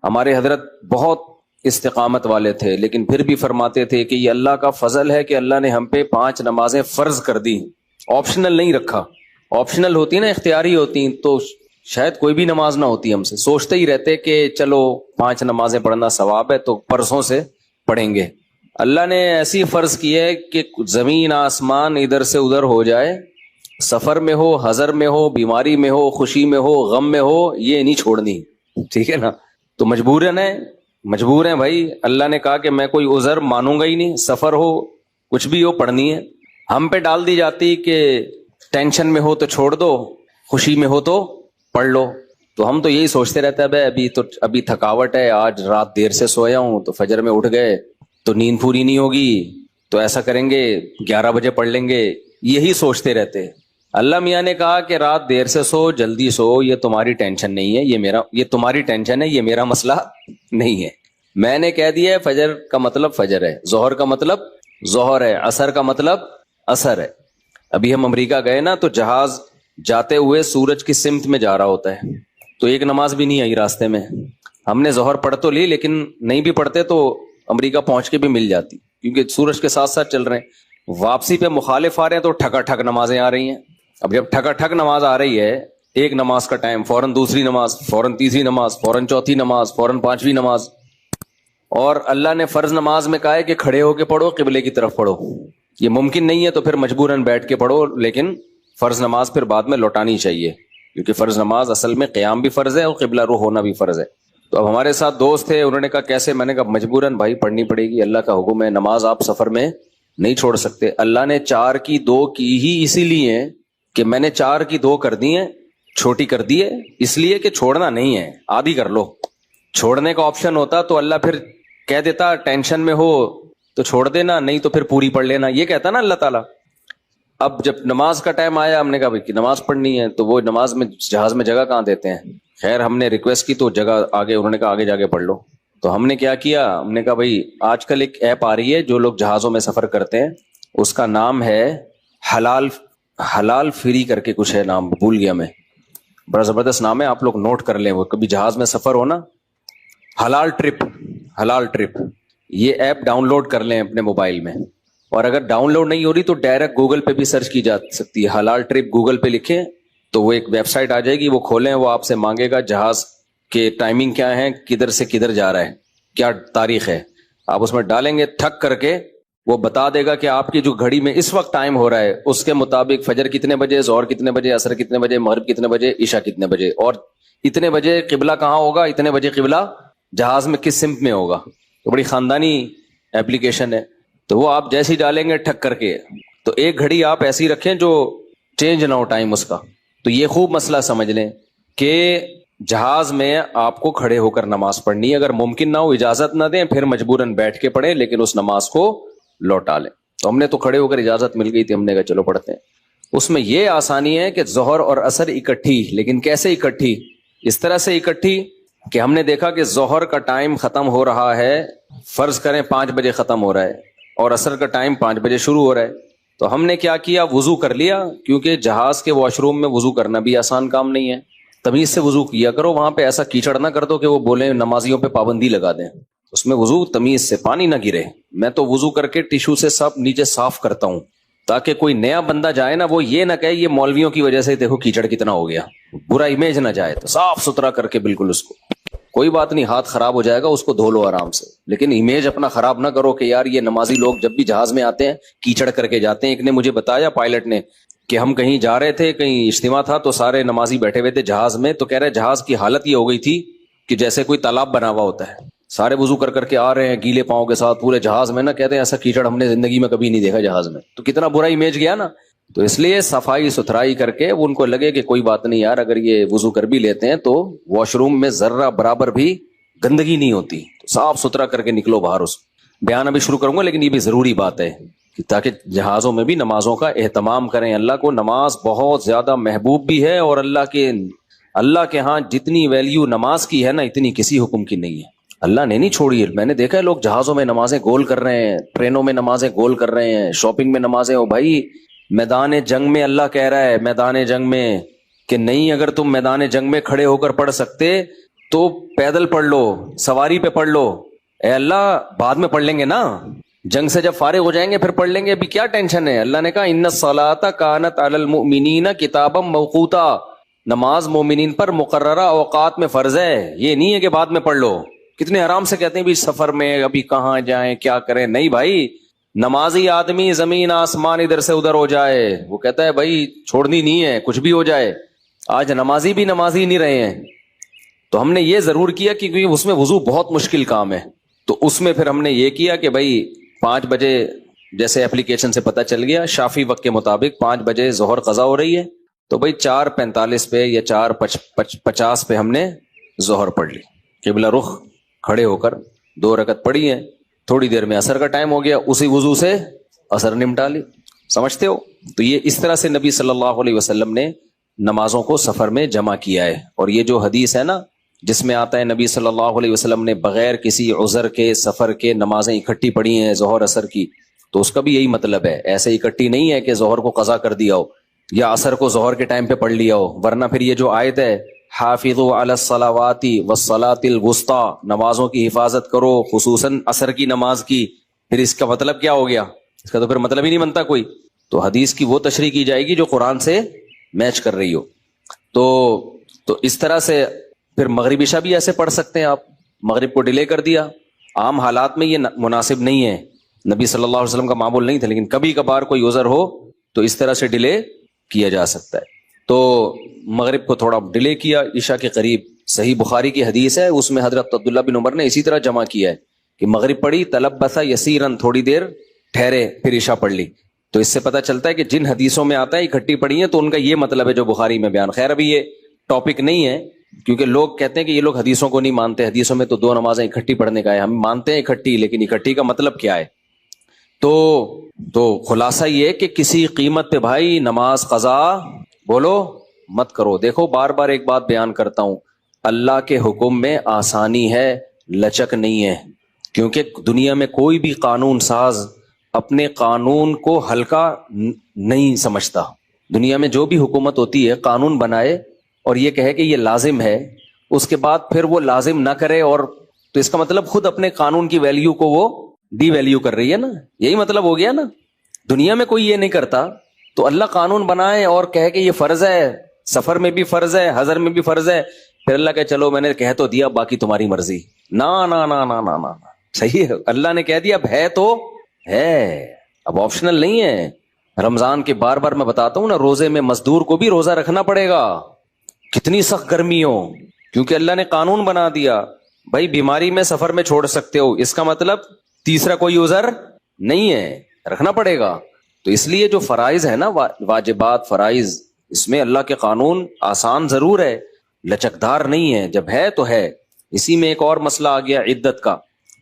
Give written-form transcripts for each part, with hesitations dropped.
ہمارے حضرت بہت استقامت والے تھے، لیکن پھر بھی فرماتے تھے کہ یہ اللہ کا فضل ہے کہ اللہ نے ہم پہ 5 نمازیں فرض کر دی، آپشنل نہیں رکھا۔ آپشنل ہوتی نا، اختیاری ہوتی تو شاید کوئی بھی نماز نہ ہوتی، ہم سے سوچتے ہی رہتے کہ چلو 5 نمازیں پڑھنا ثواب ہے تو پرسوں سے پڑھیں گے۔ اللہ نے ایسی فرض کی ہے کہ زمین آسمان ادھر سے ادھر ہو جائے، سفر میں ہو، حضر میں ہو، بیماری میں ہو، خوشی میں ہو، غم میں ہو، یہ نہیں چھوڑنی، ٹھیک ہے نا؟ تو مجبور ہیں بھائی، اللہ نے کہا کہ میں کوئی عذر مانوں گا ہی نہیں، سفر ہو کچھ بھی ہو پڑھنی ہے۔ ہم پہ ڈال دی جاتی کہ ٹینشن میں ہو تو چھوڑ دو، خوشی میں ہو تو پڑھ لو، تو ہم تو یہی سوچتے رہتے ہیں بھائی ابھی تھکاوٹ ہے، آج رات دیر سے سویا ہوں تو فجر میں اٹھ گئے تو نیند پوری نہیں ہوگی، تو ایسا کریں گے 11 بجے پڑھ لیں گے، یہی سوچتے رہتے۔ اللہ میاں نے کہا کہ رات دیر سے سو، جلدی سو، یہ تمہاری ٹینشن نہیں ہے، یہ تمہاری ٹینشن ہے، یہ میرا مسئلہ نہیں ہے۔ میں نے کہہ دیا ہے فجر کا مطلب فجر ہے، ظہر کا مطلب ظہر ہے، عصر کا مطلب عصر ہے۔ ابھی ہم امریکہ گئے نا تو جہاز جاتے ہوئے سورج کی سمت میں جا رہا ہوتا ہے، تو ایک نماز بھی نہیں آئی راستے میں۔ ہم نے ظہر پڑھ تو لی، لیکن نہیں بھی پڑھتے تو امریکہ پہنچ کے بھی مل جاتی، کیونکہ سورج کے ساتھ ساتھ چل رہے ہیں۔ واپسی پہ مخالف آ رہے ہیں تو ٹھکا ٹھک نمازیں آ رہی ہیں۔ اب جب ٹھکا ٹھک نماز آ رہی ہے، ایک نماز کا ٹائم، فوراً دوسری نماز، فوراً تیسری نماز، فوراً چوتھی نماز، فوراً 5ویں نماز، اور اللہ نے فرض نماز میں کہا ہے کہ کھڑے ہو کے پڑھو، قبلے کی طرف پڑھو۔ یہ ممکن نہیں ہے تو پھر مجبوراً بیٹھ کے پڑھو، لیکن فرض نماز پھر بعد میں لوٹانی چاہیے، کیونکہ فرض نماز اصل میں قیام بھی فرض ہے اور قبلہ رخ ہونا بھی فرض ہے۔ تو اب ہمارے ساتھ دوست تھے، انہوں نے کہا کیسے؟ میں نے کہا مجبوراً بھائی پڑھنی پڑے گی، اللہ کا حکم ہے، نماز آپ سفر میں نہیں چھوڑ سکتے۔ اللہ نے 4 کی 2 کی ہی اسی لیے کہ میں نے 4 کی 2 کر دی ہیں، چھوٹی کر دی ہے، اس لیے کہ چھوڑنا نہیں ہے، آدھی کر لو۔ چھوڑنے کا آپشن ہوتا تو اللہ پھر کہہ دیتا ٹینشن میں ہو تو چھوڑ دینا، نہیں تو پھر پوری پڑھ لینا، یہ کہتا نا اللہ تعالیٰ۔ اب جب نماز کا ٹائم آیا، ہم نے کہا بھائی کہ نماز پڑھنی ہے، تو وہ نماز میں جہاز میں جگہ کہاں دیتے ہیں؟ خیر ہم نے ریکویسٹ کی تو جگہ آگے، انہوں نے کہا آگے جا کے پڑھ لو۔ تو ہم نے کیا کیا، ہم نے کہا بھائی آج کل ایک ایپ آ رہی ہے جو لوگ جہازوں میں سفر کرتے ہیں، اس کا نام ہے حلال فری کر کے کچھ ہے، نام بھول گیا میں، بڑا زبردست نام ہے، آپ لوگ نوٹ کر لیں، وہ کبھی جہاز میں سفر ہو نا، حلال ٹرپ، یہ ایپ ڈاؤن لوڈ کر لیں اپنے موبائل میں، اور اگر ڈاؤن لوڈ نہیں ہو رہی تو ڈائریکٹ گوگل پہ بھی سرچ کی جا سکتی ہے، حلال ٹرپ گوگل پہ لکھیں تو وہ ایک ویب سائٹ آ جائے گی، وہ کھولیں، وہ آپ سے مانگے گا جہاز کے ٹائمنگ کیا ہے، کدھر سے کدھر جا رہا ہے، کیا تاریخ ہے، آپ اس میں ڈالیں گے، ٹھک کر کے وہ بتا دے گا کہ آپ کی جو گھڑی میں اس وقت ٹائم ہو رہا ہے اس کے مطابق فجر کتنے بجے، ظہر کتنے بجے، عصر کتنے بجے، مغرب کتنے بجے، عشاء کتنے بجے، اور اتنے بجے قبلہ کہاں ہوگا، اتنے بجے قبلہ جہاز میں کس سمت میں ہوگا۔ تو بڑی خاندانی ایپلیکیشن ہے، تو وہ آپ جیسے ہی ڈالیں گے ٹھک کر کے، تو ایک گھڑی آپ ایسی رکھیں جو چینج نہ ہو ٹائم اس کا۔ تو یہ خوب مسئلہ سمجھ لیں کہ جہاز میں آپ کو کھڑے ہو کر نماز پڑھنی ہے، اگر ممکن نہ ہو، اجازت نہ دیں، پھر مجبوراً بیٹھ کے پڑھیں، لیکن اس نماز کو لوٹا لیں۔ تو ہم نے تو کھڑے ہو کر اجازت مل گئی تھی، ہم نے کہا چلو پڑھتے ہیں۔ اس میں یہ آسانی ہے کہ ظہر اور عصر اکٹھی، لیکن کیسے اکٹھی؟ اس طرح سے اکٹھی کہ ہم نے دیکھا کہ ظہر کا ٹائم ختم ہو رہا ہے، فرض کریں 5 بجے ختم ہو رہا ہے، اور عصر کا ٹائم 5 بجے شروع ہو رہا ہے، تو ہم نے کیا کیا، وضو کر لیا، کیونکہ جہاز کے واش روم میں وضو کرنا بھی آسان کام نہیں ہے، تمیز سے وضو کیا کرو، وہاں پہ ایسا کیچڑ نہ کر دو کہ وہ بولیں نمازیوں پہ پابندی لگا دیں، اس میں وضو تمیز سے، پانی نہ گرے۔ میں تو وضو کر کے ٹیشو سے سب نیچے صاف کرتا ہوں، تاکہ کوئی نیا بندہ جائے نا، وہ یہ نہ کہے یہ مولویوں کی وجہ سے دیکھو کیچڑ کتنا ہو گیا، برا امیج نہ جائے، تو صاف ستھرا کر کے بالکل اس کو، کوئی بات نہیں، ہاتھ خراب ہو جائے گا اس کو دھو لو آرام سے، لیکن امیج اپنا خراب نہ کرو کہ یار یہ نمازی لوگ جب بھی جہاز میں آتے ہیں کیچڑ کر کے جاتے ہیں۔ ایک نے مجھے بتایا، پائلٹ نے، کہ ہم کہیں جا رہے تھے، کہیں اجتماع تھا، تو سارے نمازی بیٹھے ہوئے تھے جہاز میں، تو کہہ رہے جہاز کی حالت یہ ہو گئی تھی کہ جیسے کوئی تالاب بنا ہوا ہوتا ہے، سارے وضو کر کر کے آ رہے ہیں گیلے پاؤں کے ساتھ پورے جہاز میں، نا کہتے ہیں ایسا کیچڑ ہم نے زندگی میں کبھی نہیں دیکھا جہاز میں، تو کتنا برا امیج گیا نا۔ تو اس لیے صفائی ستھرائی کر کے ان کو لگے کہ کوئی بات نہیں یار، اگر یہ وضو کر بھی لیتے ہیں تو واش روم میں ذرہ برابر بھی گندگی نہیں ہوتی، تو صاف ستھرا کر کے نکلو باہر۔ اس بیان ابھی شروع کروں گا، لیکن یہ بھی ضروری بات ہے کہ تاکہ جہازوں میں بھی نمازوں کا اہتمام کریں۔ اللہ کو نماز بہت زیادہ محبوب بھی ہے، اور اللہ کے ہاں جتنی ویلیو نماز کی ہے نا، اتنی کسی حکم کی نہیں ہے۔ اللہ نے نہیں چھوڑی ہے، میں نے دیکھا ہے لوگ جہازوں میں نمازیں گول کر رہے ہیں، ٹرینوں میں نمازیں گول کر رہے ہیں، شاپنگ میں نمازیں، ہو بھائی میدان جنگ میں اللہ کہہ رہا ہے، میدان جنگ میں کہ نہیں، اگر تم میدان جنگ میں کھڑے ہو کر پڑھ سکتے تو پیدل پڑھ لو, سواری پہ پڑھ لو. اے اللہ بعد میں پڑھ لیں گے نا, جنگ سے جب فارغ ہو جائیں گے پھر پڑھ لیں گے, ابھی کیا ٹینشن ہے. اللہ نے کہا ان الصلاۃ کانت علی المؤمنین کتابا موقوتا, نماز مومنین پر مقررہ اوقات میں فرض ہے, یہ نہیں ہے کہ بعد میں پڑھ لو. کتنے آرام سے کہتے ہیں بھی سفر میں ابھی کہاں جائیں کیا کریں. نہیں بھائی, نمازی آدمی زمین آسمان ادھر سے ادھر ہو جائے وہ کہتا ہے بھائی چھوڑنی نہیں ہے, کچھ بھی ہو جائے. آج نمازی بھی نمازی نہیں رہے ہیں. تو ہم نے یہ ضرور کیا کیونکہ اس میں وضو بہت مشکل کام ہے, تو اس میں پھر ہم نے یہ کیا کہ بھائی 5 بجے جیسے اپلیکیشن سے پتہ چل گیا شافی وقت کے مطابق 5 بجے ظہر قضا ہو رہی ہے, تو بھائی 4:45 پہ یا 4:50 پہ ہم نے ظہر پڑھ لی, قبلہ رخ کھڑے ہو کر 2 رکعت پڑھی ہیں. تھوڑی دیر میں عصر کا ٹائم ہو گیا, اسی وضو سے عصر نمٹا لی. سمجھتے ہو؟ تو یہ اس طرح سے نبی صلی اللہ علیہ وسلم نے نمازوں کو سفر میں جمع کیا ہے. اور یہ جو حدیث ہے نا جس میں آتا ہے نبی صلی اللہ علیہ وسلم نے بغیر کسی عذر کے سفر کے نمازیں اکٹھی پڑھی ہیں ظہر عصر کی, تو اس کا بھی یہی مطلب ہے. ایسے اکٹھی نہیں ہے کہ ظہر کو قضا کر دیا ہو یا عصر کو ظہر کے ٹائم پہ پڑھ لیا ہو, ورنہ پھر یہ جو آیت ہے حافظوا علی الصلوات والصلاۃ الوسطی, نمازوں کی حفاظت کرو خصوصاً عصر کی نماز کی, پھر اس کا مطلب کیا ہو گیا؟ اس کا تو پھر مطلب ہی نہیں بنتا کوئی. تو حدیث کی وہ تشریح کی جائے گی جو قرآن سے میچ کر رہی ہو. تو اس طرح سے پھر مغرب عشاء بھی ایسے پڑھ سکتے ہیں آپ. مغرب کو ڈیلے کر دیا, عام حالات میں یہ مناسب نہیں ہے, نبی صلی اللہ علیہ وسلم کا معمول نہیں تھا, لیکن کبھی کبھار کوئی عذر ہو تو اس طرح سے ڈیلے کیا جا سکتا ہے. تو مغرب کو تھوڑا ڈیلے کیا عشاء کے قریب. صحیح بخاری کی حدیث ہے, اس میں حضرت عبداللہ بن عمر نے اسی طرح جمع کیا ہے کہ مغرب پڑھی تلبس یسیرا, تھوڑی دیر ٹھہرے پھر عشاء پڑھ لی. تو اس سے پتہ چلتا ہے کہ جن حدیثوں میں آتا ہے اکٹھی پڑھی ہیں تو ان کا یہ مطلب ہے جو بخاری میں بیان. خیر ابھی یہ ٹاپک نہیں ہے کیونکہ لوگ کہتے ہیں کہ یہ لوگ حدیثوں کو نہیں مانتے, حدیثوں میں تو 2 نمازیں اکٹھی پڑھنے کا ہے. ہم مانتے ہیں اکٹھی, لیکن اکٹھی کا مطلب کیا ہے؟ تو خلاصہ یہ کہ کسی قیمت پہ بھائی نماز قضا بولو مت کرو. دیکھو بار بار ایک بات بیان کرتا ہوں, اللہ کے حکم میں آسانی ہے, لچک نہیں ہے. کیونکہ دنیا میں کوئی بھی قانون ساز اپنے قانون کو ہلکا نہیں سمجھتا. دنیا میں جو بھی حکومت ہوتی ہے قانون بنائے اور یہ کہے کہ یہ لازم ہے, اس کے بعد پھر وہ لازم نہ کرے, اور تو اس کا مطلب خود اپنے قانون کی ویلیو کو وہ ڈی ویلیو کر رہی ہے نا. یہی مطلب ہو گیا نا. دنیا میں کوئی یہ نہیں کرتا, تو اللہ قانون بنائے اور کہے کہ یہ فرض ہے, سفر میں بھی فرض ہے, حضر میں بھی فرض ہے, پھر اللہ کہ چلو میں نے کہہ تو دیا باقی تمہاری مرضی. نا نا نا نا نا نا, صحیح ہے, اللہ نے کہہ دیا اب ہے تو ہے, اب آپشنل نہیں ہے. رمضان کے بار بار میں بتاتا ہوں نا, روزے میں مزدور کو بھی روزہ رکھنا پڑے گا, کتنی سخت گرمی ہو, کیونکہ اللہ نے قانون بنا دیا بھائی بیماری میں سفر میں چھوڑ سکتے ہو, اس کا مطلب تیسرا کوئی عذر نہیں ہے, رکھنا پڑے گا. تو اس لیے جو فرائض ہے نا, واجبات فرائض, اس میں اللہ کے قانون آسان ضرور ہے, لچکدار نہیں ہے. جب ہے تو ہے. اسی میں ایک اور مسئلہ آ گیا عدت کا.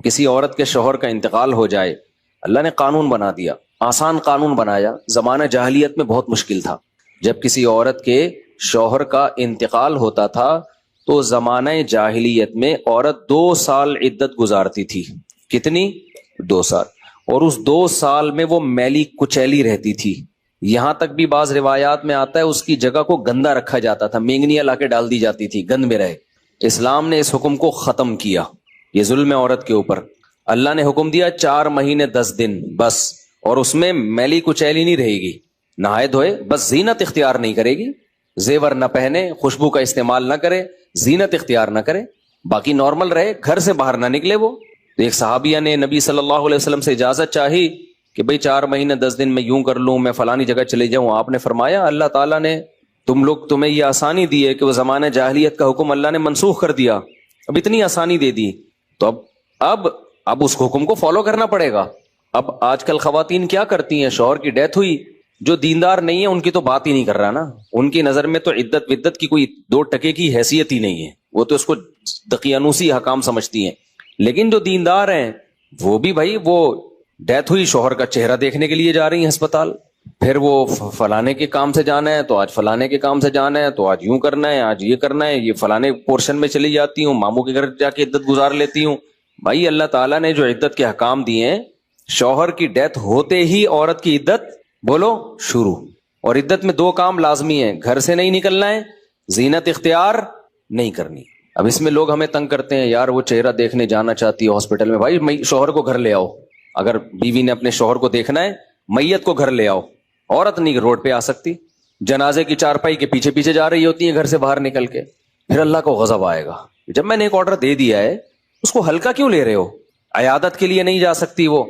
کسی عورت کے شوہر کا انتقال ہو جائے, اللہ نے قانون بنا دیا, آسان قانون بنایا. زمانہ جاہلیت میں بہت مشکل تھا. جب کسی عورت کے شوہر کا انتقال ہوتا تھا تو زمانہ جاہلیت میں عورت 2 سال عدت گزارتی تھی. کتنی؟ 2 سال. اور اس 2 سال میں وہ میلی کچیلی رہتی تھی. یہاں تک بھی بعض روایات میں آتا ہے اس کی جگہ کو گندا رکھا جاتا تھا, مینگنیاں لا کے ڈال دی جاتی تھی, گند میں رہے. اسلام نے اس حکم کو ختم کیا. یہ ظلم ہے عورت کے اوپر. اللہ نے حکم دیا 4 مہینے 10 دن بس, اور اس میں میلی کچیلی نہیں رہے گی, نہائے دھوئے, بس زینت اختیار نہیں کرے گی, زیور نہ پہنے, خوشبو کا استعمال نہ کرے, زینت اختیار نہ کرے, باقی نارمل رہے, گھر سے باہر نہ نکلے. وہ ایک صحابیہ نے نبی صلی اللہ علیہ وسلم سے اجازت چاہی کہ بھئی 4 مہینے 10 دن میں یوں کر لوں, میں فلانی جگہ چلے جاؤں. آپ نے فرمایا اللہ تعالیٰ نے تمہیں یہ آسانی دی ہے کہ وہ زمانہ جاہلیت کا حکم اللہ نے منسوخ کر دیا, اب اتنی آسانی دے دی, تو اب اس حکم کو فالو کرنا پڑے گا. اب آج کل خواتین کیا کرتی ہیں, شوہر کی ڈیتھ ہوئی, جو دیندار نہیں ہے ان کی تو بات ہی نہیں کر رہا نا, ان کی نظر میں تو عدت ودت کی کوئی 2 ٹکے کی حیثیت ہی نہیں ہے, وہ تو اس کو دقیانوسی حکام سمجھتی ہیں. لیکن جو دیندار ہیں وہ بھی بھائی, وہ ڈیتھ ہوئی, شوہر کا چہرہ دیکھنے کے لیے جا رہی ہیں ہسپتال, پھر وہ فلانے کے کام سے جانا ہے تو آج فلانے کے کام سے جانا ہے, تو آج یوں کرنا ہے, آج یہ کرنا ہے, یہ فلانے پورشن میں چلی جاتی ہوں, ماموں کے گھر جا کے عدت گزار لیتی ہوں. بھائی اللہ تعالیٰ نے جو عدت کے حکام دیے ہیں, شوہر کی ڈیتھ ہوتے ہی عورت کی عدت بولو شروع. اور عدت میں 2 کام لازمی ہیں, گھر سے نہیں نکلنا ہے, زینت اختیار نہیں کرنی. اب اس میں لوگ ہمیں تنگ کرتے ہیں، یار وہ چہرہ دیکھنے جانا چاہتی ہے ہاسپٹل میں. بھائی شوہر کو گھر لے آؤ، اگر بیوی نے اپنے شوہر کو دیکھنا ہے میت کو گھر لے آؤ. عورت نہیں روڈ پہ آ سکتی، جنازے کی چارپائی کے پیچھے پیچھے جا رہی ہوتی ہے گھر سے باہر نکل کے. پھر اللہ کو غضب آئے گا. جب میں نے ایک آرڈر دے دیا ہے اس کو ہلکا کیوں لے رہے ہو؟ عیادت کے لیے نہیں جا سکتی وہ،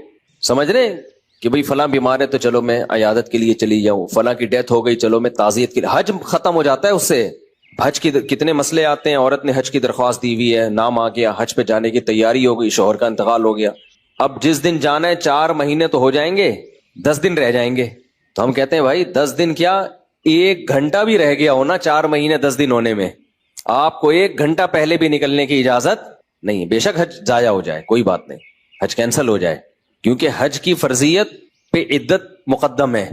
سمجھ رہے کہ بھئی فلاں بیمار ہے تو چلو میں عیادت کے لیے چلی جاؤں، فلاں کی ڈیتھ ہو گئی چلو میں تعزیت کے لیے. حج ختم ہو جاتا ہے اس سے. حج کی کتنے مسئلے آتے ہیں، عورت نے حج کی درخواست دی ہوئی ہے، نام آ گیا، حج پہ جانے کی تیاری ہو گئی، شوہر کا انتقال ہو گیا. اب جس دن جانا ہے 4 مہینے تو ہو جائیں گے، 10 دن رہ جائیں گے. تو ہم کہتے ہیں بھائی 10 دن کیا 1 گھنٹہ بھی رہ گیا ہونا 4 مہینے 10 دن ہونے میں، آپ کو 1 گھنٹہ پہلے بھی نکلنے کی اجازت نہیں. بے شک حج ضائع ہو جائے کوئی بات نہیں، حج کینسل ہو جائے، کیونکہ حج کی فرضیت پہ عدت مقدم ہے.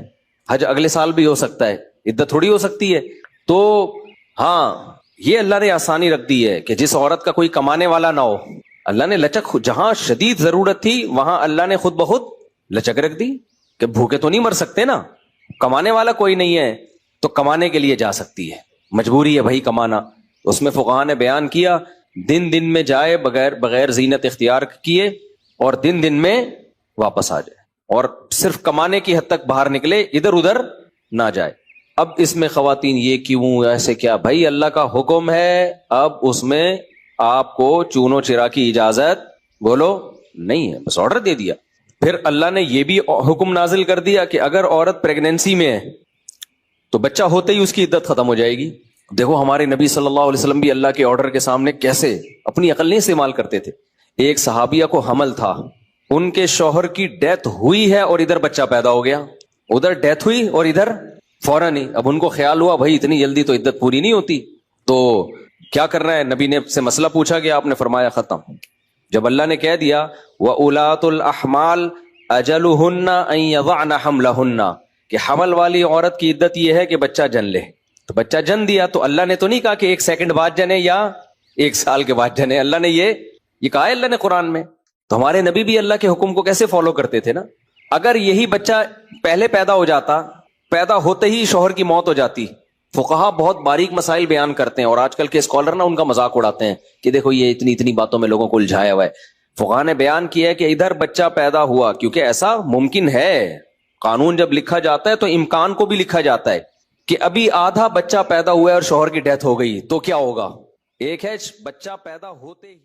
حج اگلے سال بھی ہو سکتا ہے، عدت تھوڑی ہو سکتی ہے. تو ہاں یہ اللہ نے آسانی رکھ دی ہے کہ جس عورت کا کوئی کمانے والا نہ ہو، اللہ نے لچک، جہاں شدید ضرورت تھی وہاں اللہ نے خود بخود لچک رکھ دی کہ بھوکے تو نہیں مر سکتے نا، کمانے والا کوئی نہیں ہے تو کمانے کے لیے جا سکتی ہے، مجبوری ہے بھائی کمانا. اس میں فقہاء نے بیان کیا دن میں جائے بغیر زینت اختیار کیے، اور دن میں واپس آ جائے، اور صرف کمانے کی حد تک باہر نکلے، ادھر ادھر نہ جائے. اب اس میں خواتین یہ کیوں ایسے کیا؟ بھائی اللہ کا حکم ہے، اب اس میں آپ کو چونو چرا کی اجازت بولو نہیں ہے، بس آرڈر دے دیا. پھر اللہ نے یہ بھی حکم نازل کر دیا کہ اگر عورت پریگنینسی میں ہے تو بچہ ہوتے ہی اس کی عدت ختم ہو جائے گی. دیکھو ہمارے نبی صلی اللہ علیہ وسلم بھی اللہ کے آرڈر کے سامنے کیسے اپنی عقل نہیں استعمال کرتے تھے. ایک صحابیہ کو حمل تھا، ان کے شوہر کی ڈیتھ ہوئی ہے اور ادھر بچہ پیدا ہو گیا، ادھر ڈیتھ ہوئی اور ادھر فوراً ہی. اب ان کو خیال ہوا بھائی اتنی جلدی تو عدت پوری نہیں ہوتی، تو کیا کرنا ہے؟ نبی نے سے مسئلہ پوچھا گیا، آپ نے فرمایا ختم. جب اللہ نے کہہ دیا وَأُولَاتُ الْأَحْمَالِ أَجَلُهُنَّ أَن يَضَعْنَ حَمْلَهُنَّ، کہ حمل والی عورت کی عدت یہ ہے کہ بچہ جن لے، تو بچہ جن دیا تو اللہ نے تو نہیں کہا کہ 1 سیکنڈ بعد جنے یا 1 سال کے بعد جنے. اللہ نے یہ کہا ہے اللہ نے قرآن میں. تو ہمارے نبی بھی اللہ کے حکم کو کیسے فالو کرتے تھے نا. اگر یہی بچہ پہلے پیدا ہو جاتا، پیدا ہوتے ہی شوہر کی موت ہو جاتی. فقہا بہت باریک مسائل بیان کرتے ہیں، اور آج کل کے اسکالر نا ان کا مذاق اڑاتے ہیں کہ دیکھو یہ اتنی باتوں میں لوگوں کو الجھایا ہوا ہے. فقہا نے بیان کیا ہے کہ ادھر بچہ پیدا ہوا، کیونکہ ایسا ممکن ہے، قانون جب لکھا جاتا ہے تو امکان کو بھی لکھا جاتا ہے کہ ابھی آدھا بچہ پیدا ہوا ہے اور شوہر کی ڈیتھ ہو گئی تو کیا ہوگا. ایک ہے بچہ پیدا ہوتے ہی